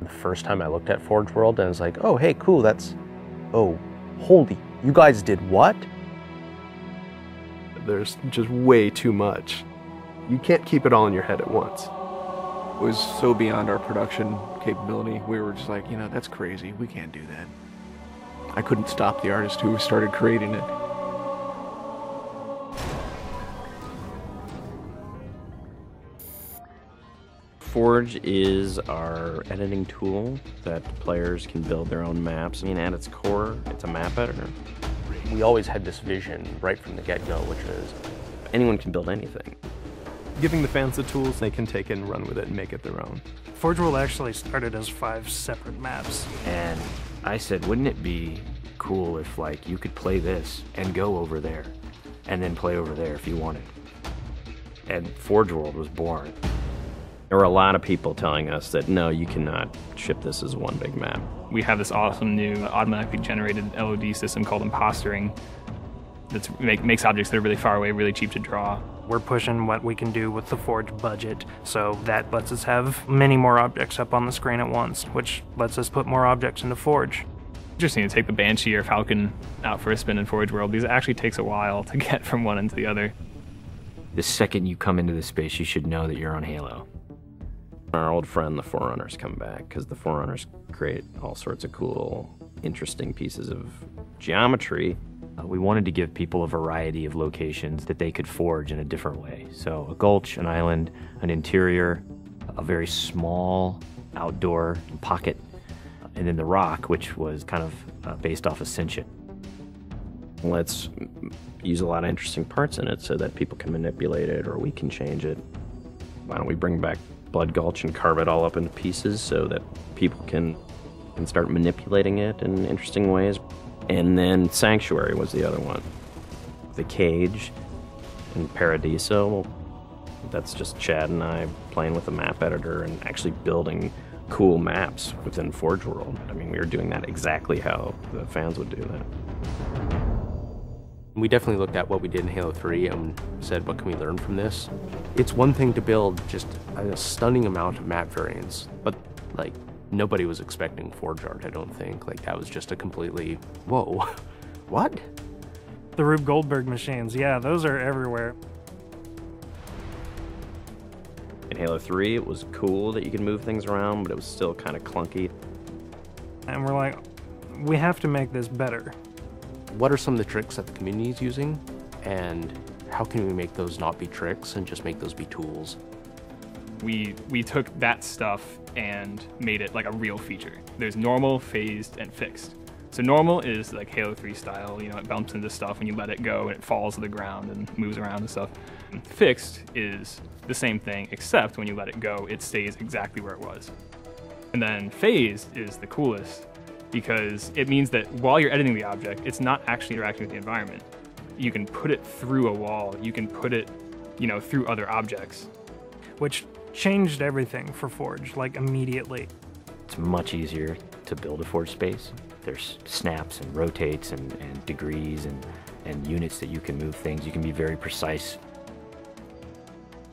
The first time I looked at Forge World and I was like, oh, hey, cool, oh, holy, you guys did what? There's just way too much. You can't keep it all in your head at once. It was so beyond our production capability. We were just like, you know, that's crazy. We can't do that. I couldn't stop the artist who started creating it. Forge is our editing tool that players can build their own maps. I mean, at its core, it's a map editor. We always had this vision right from the get-go, which is anyone can build anything. Giving the fans the tools, they can take it and run with it and make it their own. Forge World actually started as 5 separate maps. And I said, wouldn't it be cool if, like, you could play this and go over there and then play over there if you wanted? And Forge World was born. There were a lot of people telling us that, no, you cannot ship this as one big map. We have this awesome new automatically generated LOD system called impostering that makes objects that are really far away really cheap to draw. We're pushing what we can do with the Forge budget, so that lets us have many more objects up on the screen at once, which lets us put more objects into Forge. Interesting to take the Banshee or Falcon out for a spin in Forge World, because it actually takes a while to get from one end to the other. The second you come into this space, you should know that you're on Halo. Our old friend, the Forerunners, come back, because the Forerunners create all sorts of cool, interesting pieces of geometry. We wanted to give people a variety of locations that they could forge in a different way. So a gulch, an island, an interior, a very small outdoor pocket, and then the rock, which was kind of based off Ascension. Let's use a lot of interesting parts in it so that people can manipulate it or we can change it. Why don't we bring back Blood Gulch and carve it all up into pieces so that people can start manipulating it in interesting ways. And then Sanctuary was the other one. The Cage and Paradiso, that's just Chad and I playing with the map editor and actually building cool maps within Forge World. I mean, we were doing that exactly how the fans would do that. we definitely looked at what we did in Halo 3 and said, what can we learn from this? It's one thing to build just a stunning amount of map variants, but like nobody was expecting Forge art, I don't think. Like that was just a completely, whoa, what? The Rube Goldberg machines, yeah, those are everywhere. In Halo 3, it was cool that you could move things around, but it was still kind of clunky. And we're like, we have to make this better. What are some of the tricks that the community is using, and how can we make those not be tricks and just make those be tools? We took that stuff and made it like a real feature. There's normal, phased, and fixed. So normal is like Halo 3 style, you know, it bumps into stuff when you let it go and it falls to the ground and moves around and stuff. And fixed is the same thing, except when you let it go, it stays exactly where it was. And then phased is the coolest because it means that while you're editing the object, it's not actually interacting with the environment. You can put it through a wall, you can put it, you know, through other objects. Which changed everything for Forge, like immediately. It's much easier to build a Forge space. There's snaps and rotates and degrees and units that you can move things. You can be very precise.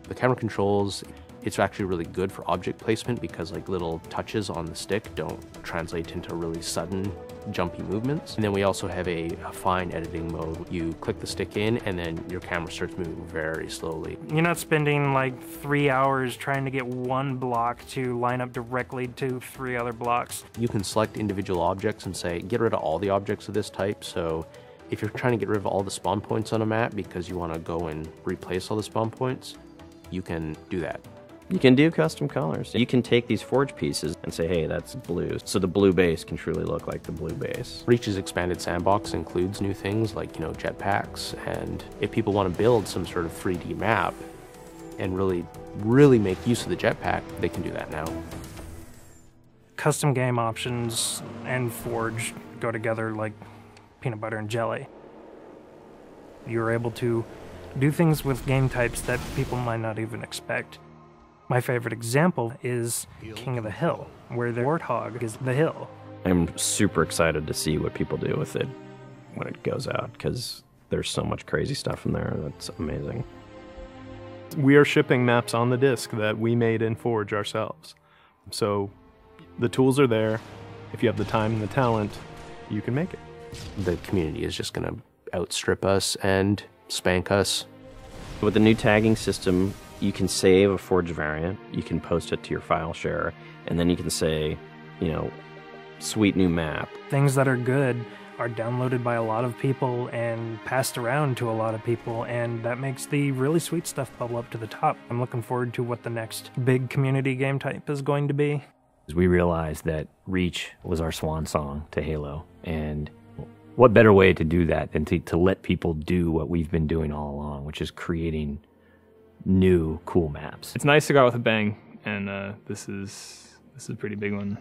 The camera controls, it's actually really good for object placement because like little touches on the stick don't translate into really sudden jumpy movements. And then we also have a fine editing mode. You click the stick in and then your camera starts moving very slowly. You're not spending like 3 hours trying to get one block to line up directly to 3 other blocks. You can select individual objects and say, get rid of all the objects of this type. So if you're trying to get rid of all the spawn points on a map because you want to go and replace all the spawn points, you can do that. You can do custom colors. You can take these Forge pieces and say, hey, that's blue. So the blue base can truly look like the blue base. Reach's expanded sandbox includes new things like, you know, jetpacks. And if people want to build some sort of 3D map and really make use of the jetpack, they can do that now. Custom game options and Forge go together like peanut butter and jelly. You're able to do things with game types that people might not even expect. My favorite example is King of the Hill, where the warthog is the hill. I'm super excited to see what people do with it when it goes out, because there's so much crazy stuff in there that's amazing. We are shipping maps on the disc that we made in Forge ourselves. So The tools are there. If you have the time and the talent, you can make it. The community is just going to outstrip us and spank us. With the new tagging system, you can save a forged variant, you can post it to your file share, and then you can say, you know, sweet new map. Things that are good are downloaded by a lot of people and passed around to a lot of people, and that makes the really sweet stuff bubble up to the top. I'm looking forward to what the next big community game type is going to be. We realized that Reach was our swan song to Halo, and what better way to do that than to let people do what we've been doing all along, which is creating new cool maps. It's nice to go out with a bang, and this is a pretty big one.